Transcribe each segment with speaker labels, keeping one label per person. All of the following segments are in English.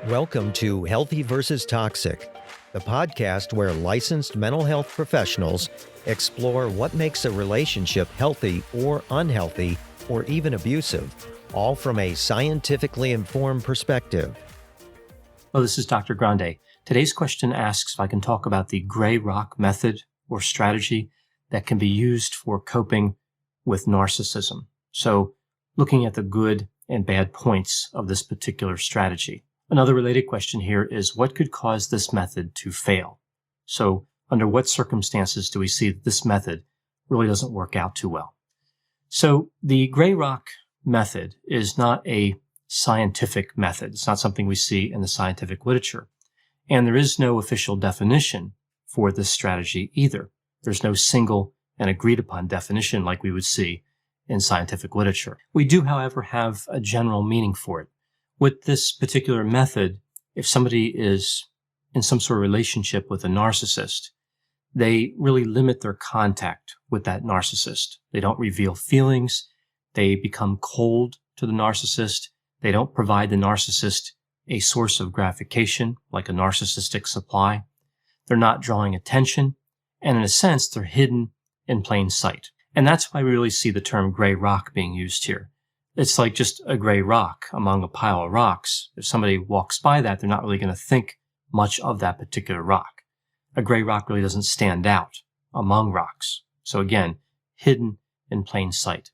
Speaker 1: Welcome to Healthy versus Toxic, the podcast where licensed mental health professionals explore what makes a relationship healthy or unhealthy or even abusive, all from a scientifically informed perspective.
Speaker 2: Hello, this is Dr. Grande. Today's question asks if I can talk about the gray rock method or strategy that can be used for coping with narcissism. So, looking at the good and bad points of this particular strategy. Another related question here is what could cause this method to fail? So, under what circumstances do we see that this method really doesn't work out too well? So, the gray rock method is not a scientific method. It's not something we see in the scientific literature. And there is no official definition for this strategy either. There's no single and agreed upon definition like we would see in scientific literature. We do, however, have a general meaning for it. With this particular method, if somebody is in some sort of relationship with a narcissist, they really limit their contact with that narcissist. They don't reveal feelings. They become cold to the narcissist. They don't provide the narcissist a source of gratification, like a narcissistic supply. They're not drawing attention. And in a sense, they're hidden in plain sight. And that's why we really see the term gray rock being used here. It's like just a gray rock among a pile of rocks. If somebody walks by that, they're not really going to think much of that particular rock. A gray rock really doesn't stand out among rocks. So again, hidden in plain sight.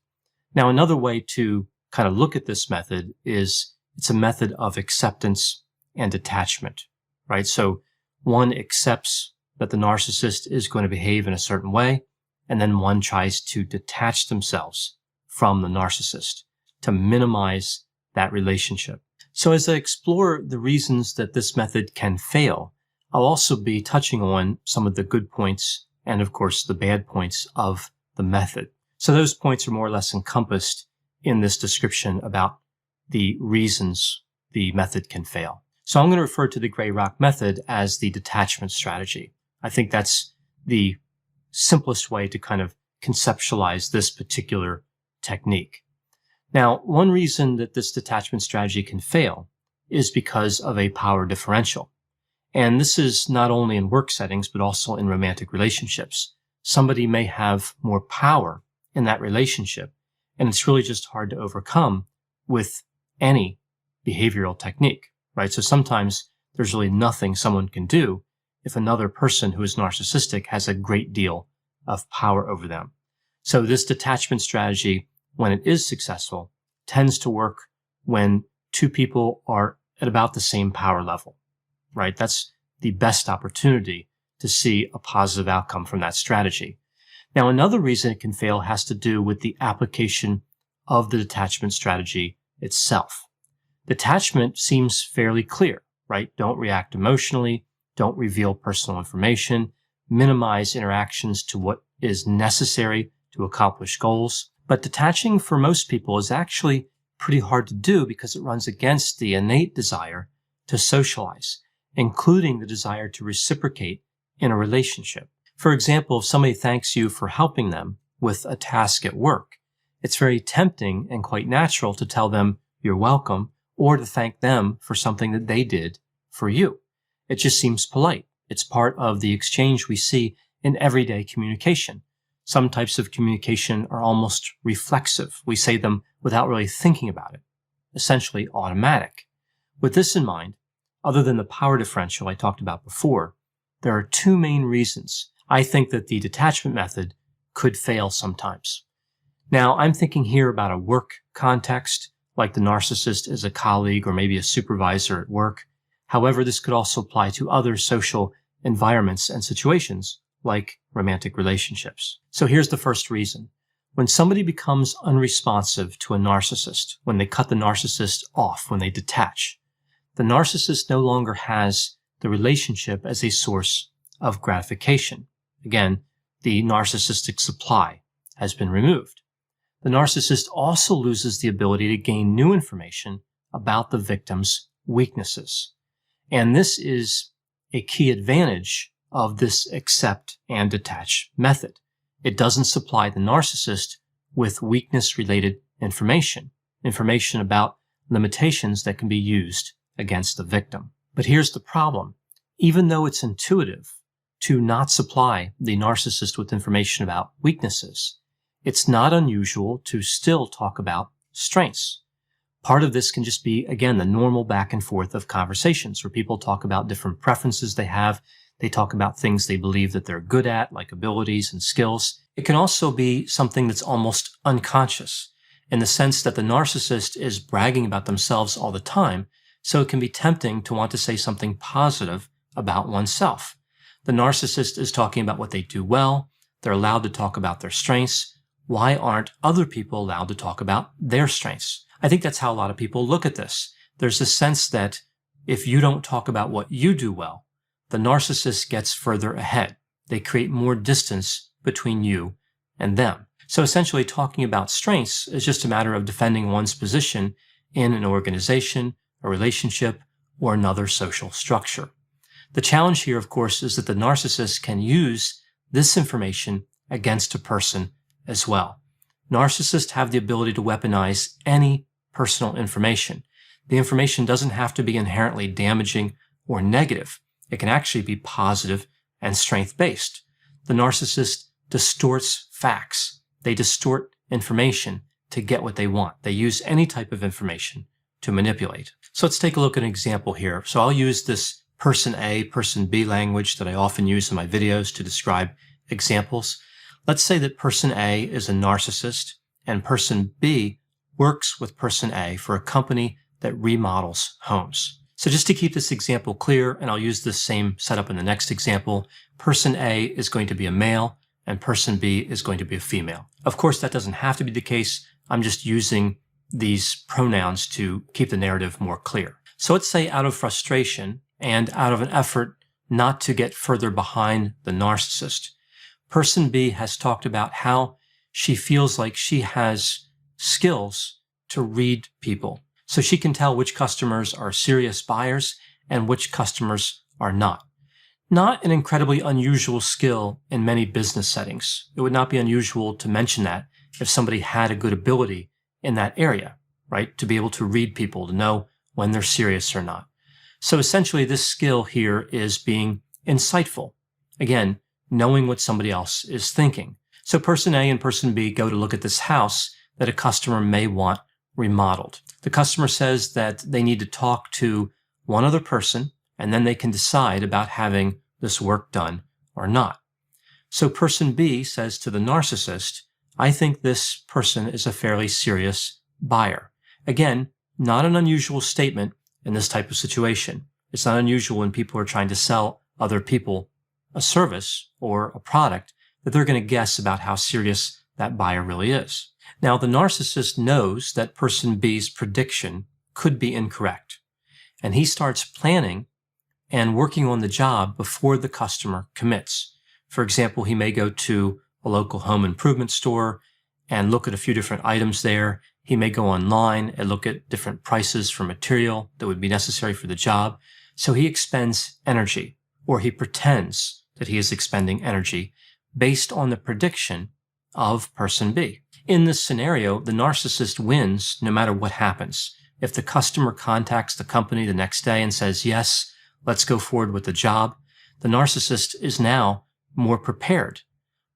Speaker 2: Now, another way to kind of look at this method is it's a method of acceptance and detachment, right? So one accepts that the narcissist is going to behave in a certain way, and then one tries to detach themselves from the narcissist to minimize that relationship. So as I explore the reasons that this method can fail, I'll also be touching on some of the good points and, of course, the bad points of the method. So those points are more or less encompassed in this description about the reasons the method can fail. So I'm going to refer to the gray rock method as the detachment strategy. I think that's the simplest way to kind of conceptualize this particular technique. Now, one reason that this detachment strategy can fail is because of a power differential. And this is not only in work settings, but also in romantic relationships. Somebody may have more power in that relationship, and it's really just hard to overcome with any behavioral technique, right? So sometimes there's really nothing someone can do if another person who is narcissistic has a great deal of power over them. So this detachment strategy, when it is successful, tends to work when two people are at about the same power level, right? That's the best opportunity to see a positive outcome from that strategy. Now, another reason it can fail has to do with the application of the detachment strategy itself. Detachment seems fairly clear, right? Don't react emotionally, don't reveal personal information, minimize interactions to what is necessary to accomplish goals. But detaching for most people is actually pretty hard to do because it runs against the innate desire to socialize, including the desire to reciprocate in a relationship. For example, if somebody thanks you for helping them with a task at work, it's very tempting and quite natural to tell them you're welcome or to thank them for something that they did for you. It just seems polite. It's part of the exchange we see in everyday communication. Some types of communication are almost reflexive. We say them without really thinking about it, essentially automatic. With this in mind, other than the power differential I talked about before, there are two main reasons I think that the detachment method could fail sometimes. Now, I'm thinking here about a work context, like the narcissist is a colleague or maybe a supervisor at work. However, this could also apply to other social environments and situations, like romantic relationships. So here's the first reason. When somebody becomes unresponsive to a narcissist, when they cut the narcissist off, when they detach, the narcissist no longer has the relationship as a source of gratification. Again, the narcissistic supply has been removed. The narcissist also loses the ability to gain new information about the victim's weaknesses. And this is a key advantage of this accept and detach method. It doesn't supply the narcissist with weakness-related information about limitations that can be used against the victim. But here's the problem. Even though it's intuitive to not supply the narcissist with information about weaknesses, it's not unusual to still talk about strengths. Part of this can just be, again, the normal back and forth of conversations where people talk about different preferences they have. They talk about things they believe that they're good at, like abilities and skills. It can also be something that's almost unconscious in the sense that the narcissist is bragging about themselves all the time, so it can be tempting to want to say something positive about oneself. The narcissist is talking about what they do well. They're allowed to talk about their strengths. Why aren't other people allowed to talk about their strengths? I think that's how a lot of people look at this. There's a sense that if you don't talk about what you do well, the narcissist gets further ahead. They create more distance between you and them. So essentially, talking about strengths is just a matter of defending one's position in an organization, a relationship, or another social structure. The challenge here, of course, is that the narcissist can use this information against a person as well. Narcissists have the ability to weaponize any personal information. The information doesn't have to be inherently damaging or negative. It can actually be positive and strength-based. The narcissist distorts facts. They distort information to get what they want. They use any type of information to manipulate. So let's take a look at an example here. So I'll use this person A, person B language that I often use in my videos to describe examples. Let's say that person A is a narcissist and person B works with person A for a company that remodels homes. So just to keep this example clear, and I'll use this same setup in the next example, person A is going to be a male and person B is going to be a female. Of course, that doesn't have to be the case. I'm just using these pronouns to keep the narrative more clear. So let's say out of frustration and out of an effort not to get further behind the narcissist, person B has talked about how she feels like she has skills to read people. So she can tell which customers are serious buyers and which customers are not. Not an incredibly unusual skill in many business settings. It would not be unusual to mention that if somebody had a good ability in that area, right? To be able to read people, to know when they're serious or not. So essentially this skill here is being insightful. Again, knowing what somebody else is thinking. So person A and person B go to look at this house that a customer may want remodeled. The customer says that they need to talk to one other person and then they can decide about having this work done or not. So person B says to the narcissist, I think this person is a fairly serious buyer. Again, not an unusual statement in this type of situation. It's not unusual when people are trying to sell other people a service or a product that they're going to guess about how serious that buyer really is. Now, the narcissist knows that person B's prediction could be incorrect, and he starts planning and working on the job before the customer commits. For example, he may go to a local home improvement store and look at a few different items there. He may go online and look at different prices for material that would be necessary for the job. So he expends energy, or he pretends that he is expending energy based on the prediction of person B. In this scenario, the narcissist wins no matter what happens. If the customer contacts the company the next day and says, yes, let's go forward with the job, the narcissist is now more prepared.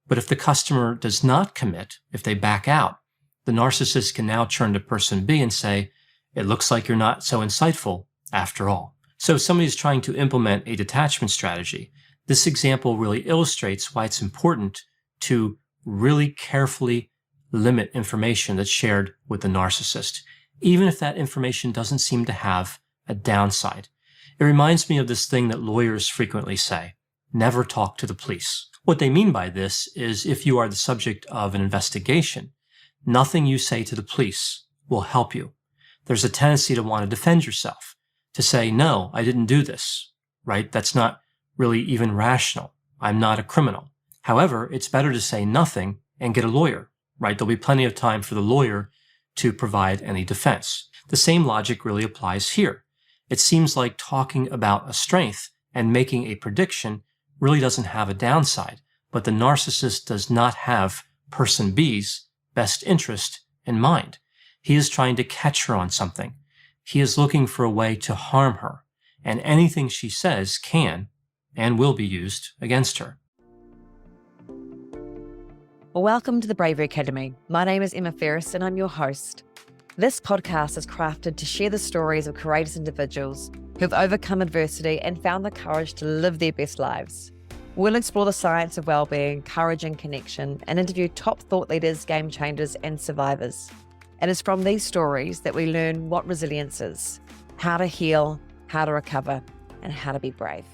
Speaker 2: But if the customer does not commit, if they back out, the narcissist can now turn to person B and say, it looks like you're not so insightful after all. So if somebody's trying to implement a detachment strategy, this example really illustrates why it's important to really carefully limit information that's shared with the narcissist, even if that information doesn't seem to have a downside. It reminds me of this thing that lawyers frequently say, never talk to the police. What they mean by this is if you are the subject of an investigation, nothing you say to the police will help you. There's a tendency to want to defend yourself, to say, no, I didn't do this, right? That's not really even rational. I'm not a criminal. However, it's better to say nothing and get a lawyer, right? There'll be plenty of time for the lawyer to provide any defense. The same logic really applies here. It seems like talking about a strength and making a prediction really doesn't have a downside, but the narcissist does not have person B's best interest in mind. He is trying to catch her on something. he is looking for a way to harm her, and anything she says can and will be used against her.
Speaker 3: Welcome to the Bravery Academy. My name is Emma Ferris and I'm your host. This podcast is crafted to share the stories of courageous individuals who have overcome adversity and found the courage to live their best lives. We'll explore the science of well-being, courage and connection, and interview top thought leaders, game changers, and survivors. It is from these stories that we learn what resilience is, how to heal, how to recover, and how to be brave.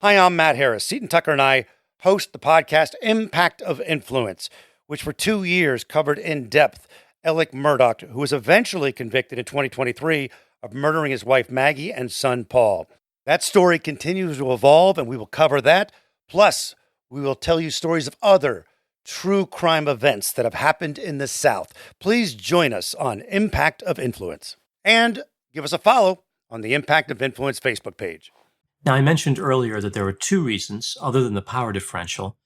Speaker 4: Hi, I'm Matt Harris. Seton Tucker and I host the podcast Impact of Influence, which for 2 years covered in depth Alec Murdaugh, who was eventually convicted in 2023 of murdering his wife Maggie and son Paul. That story continues to evolve, and we will cover that. Plus, we will tell you stories of other true crime events that have happened in the South. Please join us on Impact of Influence. And give us a follow on the Impact of Influence Facebook page.
Speaker 2: Now, I mentioned earlier that there were two reasons, other than the power differential,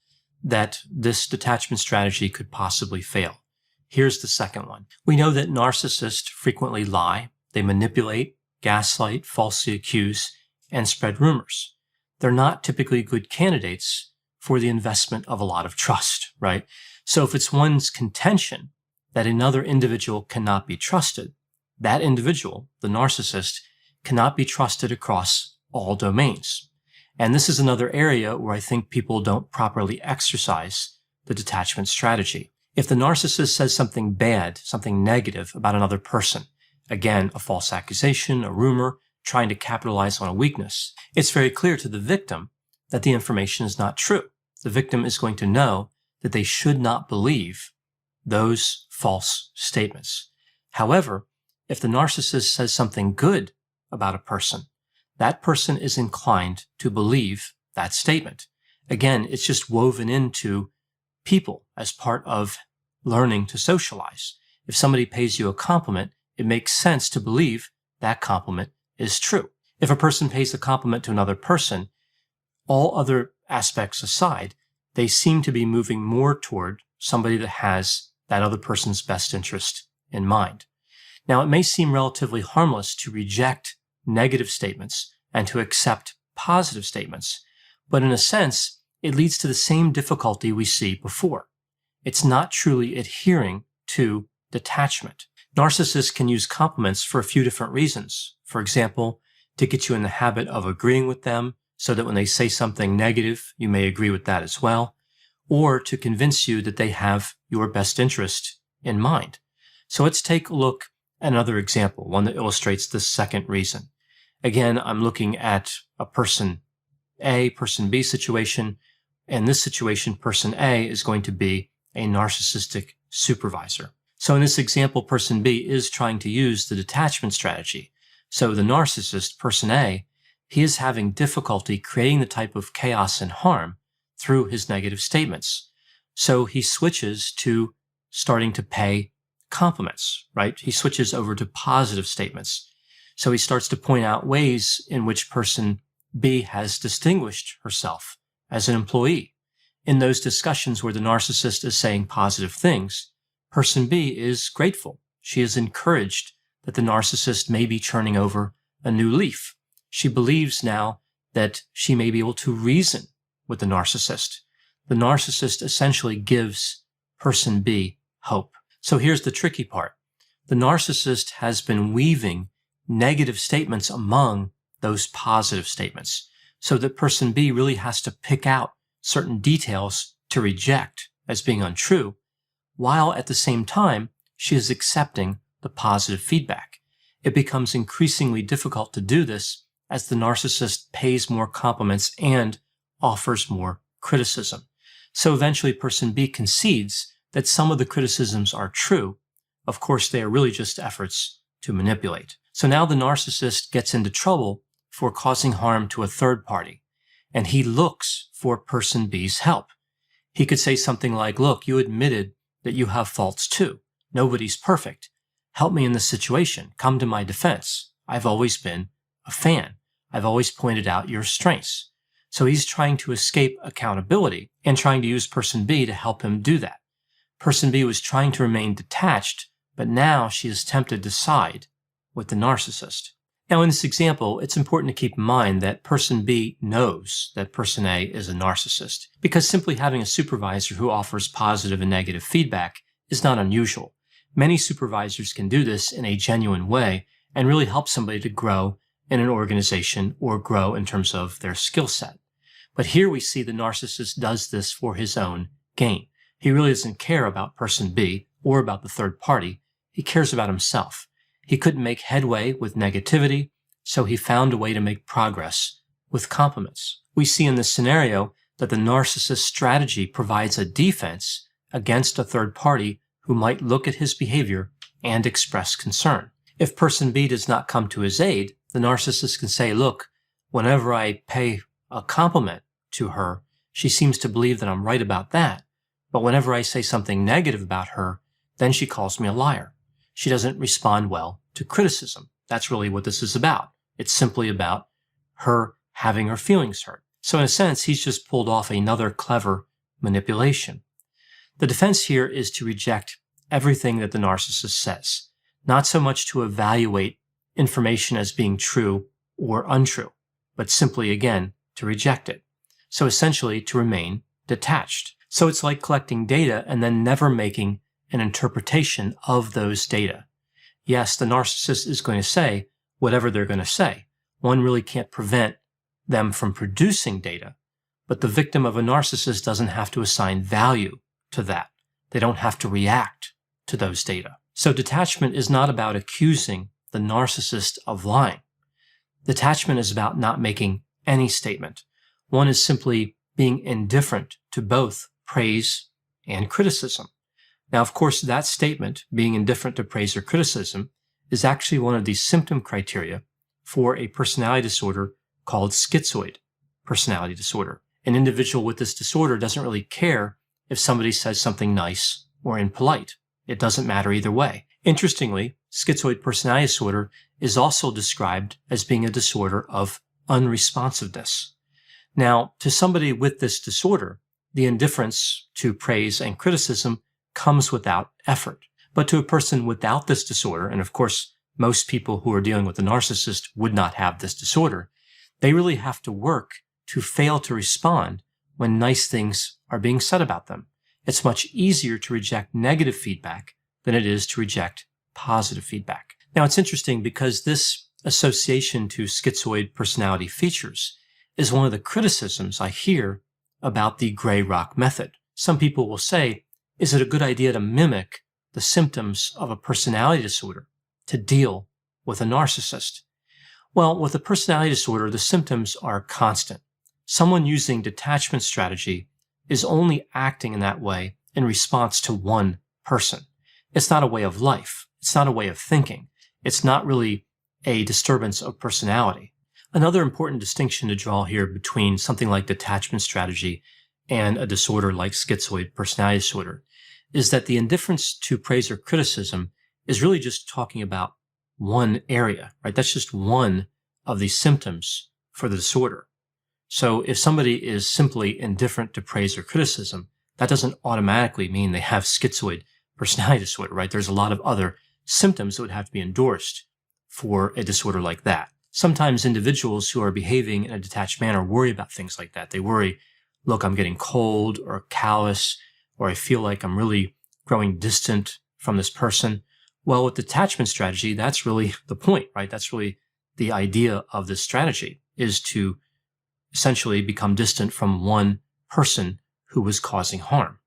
Speaker 2: that this detachment strategy could possibly fail. Here's the second one. We know that narcissists frequently lie. They manipulate, gaslight, falsely accuse, and spread rumors. They're not typically good candidates for the investment of a lot of trust, right? So if it's one's contention that another individual cannot be trusted, that individual, the narcissist, cannot be trusted across all domains. And this is another area where I think people don't properly exercise the detachment strategy. If the narcissist says something bad, something negative about another person, again, a false accusation, a rumor, trying to capitalize on a weakness, it's very clear to the victim that the information is not true. The victim is going to know that they should not believe those false statements. However, if the narcissist says something good about a person, that person is inclined to believe that statement. Again, it's just woven into people as part of learning to socialize. If somebody pays you a compliment, it makes sense to believe that compliment is true. If a person pays a compliment to another person, all other aspects aside, they seem to be moving more toward somebody that has that other person's best interest in mind. Now, it may seem relatively harmless to reject negative statements and to accept positive statements, but in a sense, it leads to the same difficulty we see before. It's not truly adhering to detachment. Narcissists can use compliments for a few different reasons. For example, to get you in the habit of agreeing with them so that when they say something negative, you may agree with that as well, or to convince you that they have your best interest in mind. So let's take a look at another example, one that illustrates the second reason. Again, I'm looking at a person A, person B situation. In this situation, person A is going to be a narcissistic supervisor. So in this example, person B is trying to use the detachment strategy. So the narcissist, person A, he is having difficulty creating the type of chaos and harm through his negative statements. So he switches to starting to pay compliments, right? He switches over to positive statements. So he starts to point out ways in which person B has distinguished herself as an employee. In those discussions where the narcissist is saying positive things, person B is grateful. She is encouraged that the narcissist may be turning over a new leaf. She believes now that she may be able to reason with the narcissist. The narcissist essentially gives person B hope. So here's the tricky part. The narcissist has been weaving negative statements among those positive statements, so that person B really has to pick out certain details to reject as being untrue, while at the same time, she is accepting the positive feedback. It becomes increasingly difficult to do this as the narcissist pays more compliments and offers more criticism. So eventually person B concedes that some of the criticisms are true. Of course, they are really just efforts to manipulate. So now the narcissist gets into trouble for causing harm to a third party, and he looks for person B's help. He could say something like, look, you admitted that you have faults too. Nobody's perfect. Help me in this situation. Come to my defense. I've always been a fan. I've always pointed out your strengths. So he's trying to escape accountability and trying to use person B to help him do that. Person B was trying to remain detached, but now she is tempted to side with the narcissist. Now, in this example, it's important to keep in mind that person B knows that person A is a narcissist, because simply having a supervisor who offers positive and negative feedback is not unusual. Many supervisors can do this in a genuine way and really help somebody to grow in an organization or grow in terms of their skill set. But here we see the narcissist does this for his own gain. He really doesn't care about person B or about the third party. He cares about himself. He couldn't make headway with negativity, so he found a way to make progress with compliments. We see in this scenario that the narcissist strategy provides a defense against a third party who might look at his behavior and express concern. If person B does not come to his aid, the narcissist can say, look, whenever I pay a compliment to her, she seems to believe that I'm right about that. But whenever I say something negative about her, then she calls me a liar. She doesn't respond well to criticism. That's really what this is about. It's simply about her having her feelings hurt. So in a sense, he's just pulled off another clever manipulation. The defense here is to reject everything that the narcissist says, not so much to evaluate information as being true or untrue, but simply, again, to reject it. So essentially, to remain detached. So it's like collecting data and then never making an interpretation of those data. Yes, the narcissist is going to say whatever they're going to say. One really can't prevent them from producing data, but the victim of a narcissist doesn't have to assign value to that. They don't have to react to those data. So detachment is not about accusing the narcissist of lying. Detachment is about not making any statement. One is simply being indifferent to both praise and criticism. Now, of course, that statement, being indifferent to praise or criticism, is actually one of the symptom criteria for a personality disorder called schizoid personality disorder. An individual with this disorder doesn't really care if somebody says something nice or impolite. It doesn't matter either way. Interestingly, schizoid personality disorder is also described as being a disorder of unresponsiveness. Now, to somebody with this disorder, the indifference to praise and criticism comes without effort. But to a person without this disorder, and of course, most people who are dealing with a narcissist would not have this disorder, they really have to work to fail to respond when nice things are being said about them. It's much easier to reject negative feedback than it is to reject positive feedback. Now, it's interesting because this association to schizoid personality features is one of the criticisms I hear about the gray rock method. Some people will say, is it a good idea to mimic the symptoms of a personality disorder to deal with a narcissist? Well, with a personality disorder, the symptoms are constant. Someone using detachment strategy is only acting in that way in response to one person. It's not a way of life. It's not a way of thinking. It's not really a disturbance of personality. Another important distinction to draw here between something like detachment strategy and a disorder like schizoid personality disorder is that the indifference to praise or criticism is really just talking about one area, right? That's just one of the symptoms for the disorder. So if somebody is simply indifferent to praise or criticism, that doesn't automatically mean they have schizoid personality disorder, right? There's a lot of other symptoms that would have to be endorsed for a disorder like that. Sometimes individuals who are behaving in a detached manner worry about things like that. They worry, look, I'm getting cold or callous, or I feel like I'm really growing distant from this person. Well, with detachment strategy, that's really the point, right? That's really the idea of this strategy, is to essentially become distant from one person who is causing harm.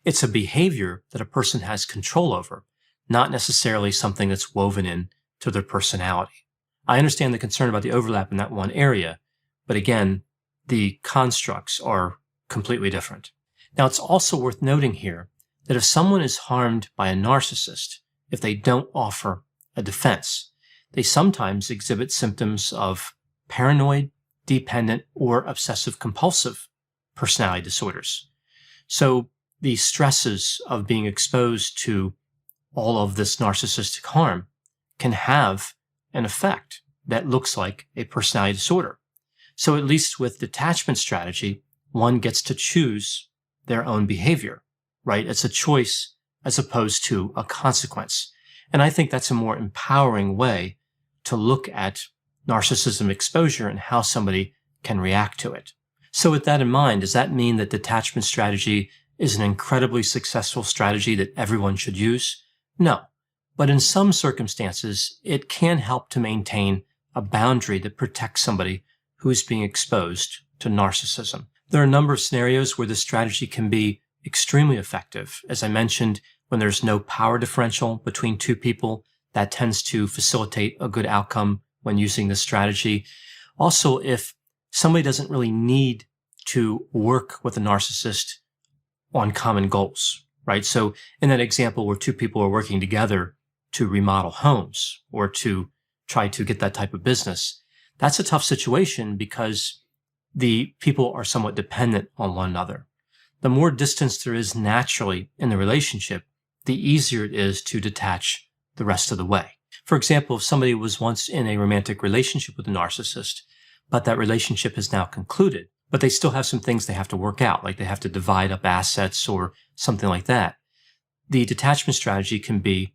Speaker 2: It's a behavior that a person has control over, not necessarily something that's woven in to their personality. I understand the concern about the overlap in that one area, but again, the constructs are completely different. Now, it's also worth noting here that if someone is harmed by a narcissist, if they don't offer a defense, they sometimes exhibit symptoms of paranoid, dependent, or obsessive-compulsive personality disorders. So the stresses of being exposed to all of this narcissistic harm can have an effect that looks like a personality disorder. So at least with detachment strategy, one gets to choose their own behavior, right? It's a choice as opposed to a consequence. And I think that's a more empowering way to look at narcissism exposure and how somebody can react to it. So with that in mind, does that mean that detachment strategy is an incredibly successful strategy that everyone should use? No. But in some circumstances, it can help to maintain a boundary that protects somebody who is being exposed to narcissism. There are a number of scenarios where this strategy can be extremely effective. As I mentioned, when there's no power differential between two people, that tends to facilitate a good outcome when using this strategy. Also, if somebody doesn't really need to work with a narcissist on common goals, right? So in that example where two people are working together to remodel homes or to try to get that type of business, that's a tough situation because the people are somewhat dependent on one another. The more distance there is naturally in the relationship, the easier it is to detach the rest of the way. For example, if somebody was once in a romantic relationship with a narcissist, but that relationship is now concluded, but they still have some things they have to work out, like they have to divide up assets or something like that, the detachment strategy can be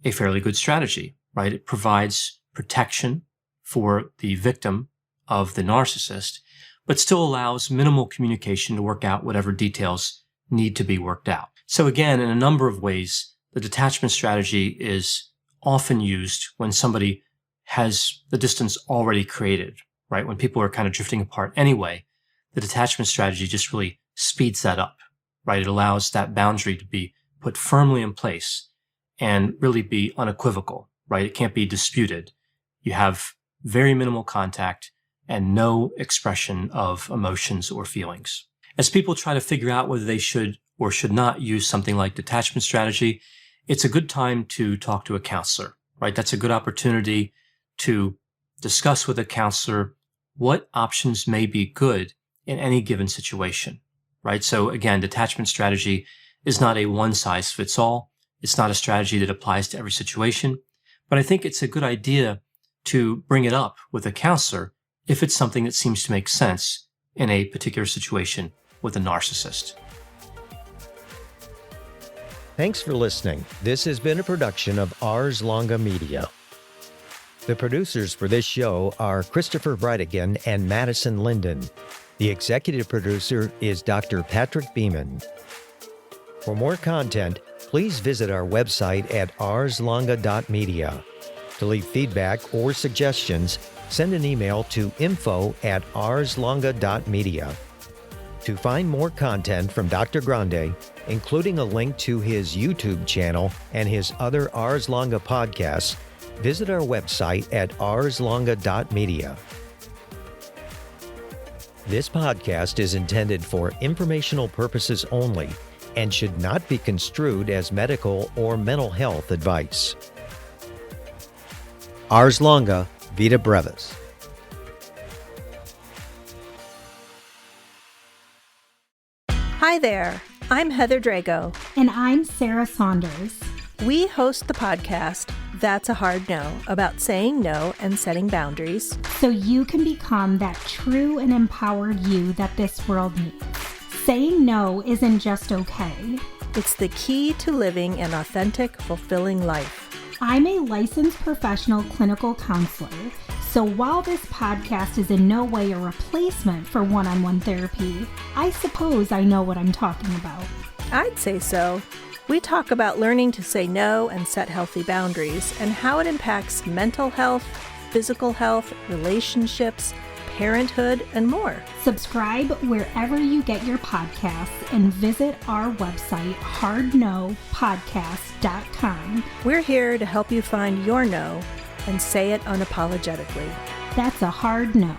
Speaker 2: a fairly good strategy, right? It provides protection for the victim of the narcissist, but still allows minimal communication to work out whatever details need to be worked out. So again, in a number of ways, the detachment strategy is often used when somebody has the distance already created, right? When people are kind of drifting apart anyway, the detachment strategy just really speeds that up, right? It allows that boundary to be put firmly in place and really be unequivocal, right? It can't be disputed. You have very minimal contact and no expression of emotions or feelings. As people try to figure out whether they should or should not use something like detachment strategy, it's a good time to talk to a counselor, right? That's a good opportunity to discuss with a counselor what options may be good in any given situation, right? So again, detachment strategy is not a one-size-fits-all. It's not a strategy that applies to every situation, but I think it's a good idea to bring it up with a counselor if it's something that seems to make sense in a particular situation with a narcissist.
Speaker 1: Thanks for listening. This has been a production of Ars Longa Media. The producers for this show are Christopher Brightigan and Madison Linden. The executive producer is Dr. Patrick Beeman. For more content, please visit our website at arslonga.media. To leave feedback or suggestions, send an email to info@arslonga.media. To find more content from Dr. Grande, including a link to his YouTube channel and his other Ars Longa podcasts, visit our website at arslonga.media. This podcast is intended for informational purposes only and should not be construed as medical or mental health advice. Ars Longa, Vita Brevis.
Speaker 5: Hi there, I'm Heather Drago.
Speaker 6: And I'm Sarah Saunders.
Speaker 5: We host the podcast, That's a Hard No, about saying no and setting boundaries.
Speaker 6: So you can become that true and empowered you that this world needs. Saying no isn't just okay.
Speaker 5: It's the key to living an authentic, fulfilling life.
Speaker 6: I'm a licensed professional clinical counselor, so while this podcast is in no way a replacement for one-on-one therapy, I suppose I know what I'm talking about.
Speaker 5: I'd say so. We talk about learning to say no and set healthy boundaries and how it impacts mental health, physical health, relationships, parenthood, and more.
Speaker 6: Subscribe wherever you get your podcasts and visit our website, hardnopodcast.com.
Speaker 5: We're here to help you find your no and say it unapologetically.
Speaker 6: That's a hard no.